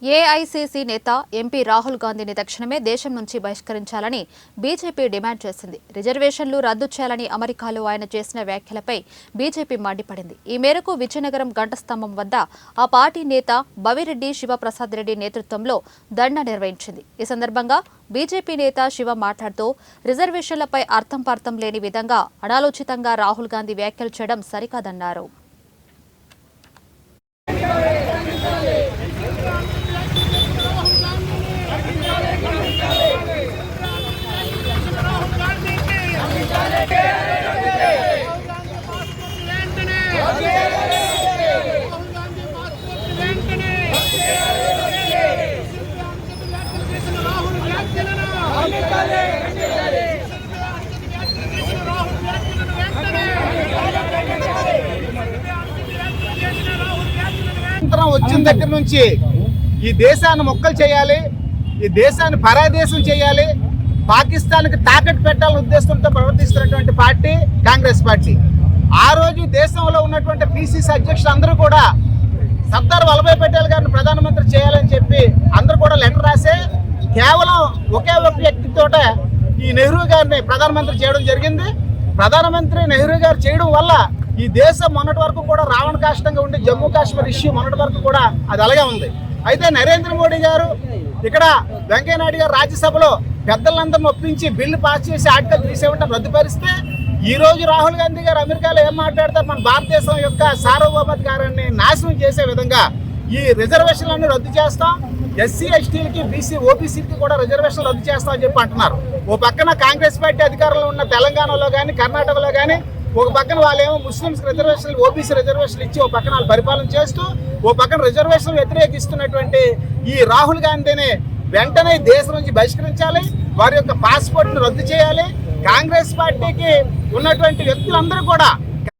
AICC నేత MP Rahul గాంధీని తక్షణమే దేశం నుంచి బహిష్కరించాలని బీజేపీ డిమాండ్ చేసింది. రిజర్వేషన్లు రద్దు చేయాలని అమెరికాలో ఆయన చేసిన వ్యాఖ్యలపై బీజేపీ మండిపడింది. ఈ మేరకు విజయనగరం గంటస్తంభం వద్ద ఆ పార్టీ నేత బవిరెడ్డి శివప్రసాద్ రెడ్డి నేతృత్వంలో ధర్నా నిర్వహించింది. ఈ సందర్భంగా బీజేపీ నేత శివ మాట్లాడుతూ రిజర్వేషన్లపై అర్థం పర్థం లేని విధంగా అనాలోచితంగా రాహుల్ గాంధీ వ్యాఖ్యలు చేయడం సరికాదన్నారు. వచ్చిన దగ్గర నుంచి ఈ దేశాన్ని మొక్కలు చేయాలి, ఈ దేశాన్ని పరాదేశం చేయాలి, పాకిస్తాన్కి తాకట్టు పెట్టాలని ఉద్దేశంతో ప్రవర్తిస్తున్నటువంటి పార్టీ కాంగ్రెస్ పార్టీ. ఆ రోజు దేశంలో ఉన్నటువంటి పిసిసి అధ్యక్షులు అందరూ కూడా సర్దార్ వల్లభాయ్ పటేల్ గారిని ప్రధానమంత్రి చేయాలని చెప్పి అందరూ కూడా లెటర్ రాసే కేవలం ఒకే ఒక వ్యక్తితోట ఈ నెహ్రూ గారిని ప్రధానమంత్రి చేయడం జరిగింది. ప్రధానమంత్రి నెహ్రూ గారు చేయడం వల్ల ఈ దేశం మొన్నటి వరకు కూడా రావణ కాష్టంగా ఉండి జమ్మూ కాశ్మీర్ ఇష్యూ మొన్నటి వరకు కూడా అది అలాగే ఉంది. అయితే నరేంద్ర మోడీ గారు ఇక్కడ వెంకయ్యనాయుడు గారు రాజ్యసభలో పెద్దలందరిని ఒప్పించి బిల్లు పాస్ చేసి ఆర్టికల్ 370 రద్దుపరిస్తే ఈ రోజు రాహుల్ గాంధీ గారు అమెరికాలో ఏం మాట్లాడతారు, మన భారతదేశం యొక్క సార్వభౌమాధికారాన్ని నాశనం చేసే విధంగా ఈ రిజర్వేషన్లను రద్దు చేస్తాం, ఎస్సీ ఎస్టీలకి బీసీ ఓబీసీలకి కూడా రిజర్వేషన్లు రద్దు చేస్తామని చెప్పి అంటున్నారు. ఓ పక్కన కాంగ్రెస్ పార్టీ అధికారంలో ఉన్న తెలంగాణలో కానీ కర్ణాటకలో కానీ ఒక పక్కన వాళ్ళేమో ముస్లింస్ రిజర్వేషన్లు ఓబీసీ రిజర్వేషన్లు ఇచ్చి ఓ పక్కన వాళ్ళు పరిపాలన చేస్తూ ఓ పక్కన రిజర్వేషన్ వ్యతిరేకిస్తున్నటువంటి ఈ రాహుల్ గాంధీని వెంటనే దేశం నుంచి బహిష్కరించాలి, వారి యొక్క పాస్పోర్ట్ను రద్దు చేయాలి. కాంగ్రెస్ పార్టీకి ఉన్నటువంటి వ్యక్తులందరూ కూడా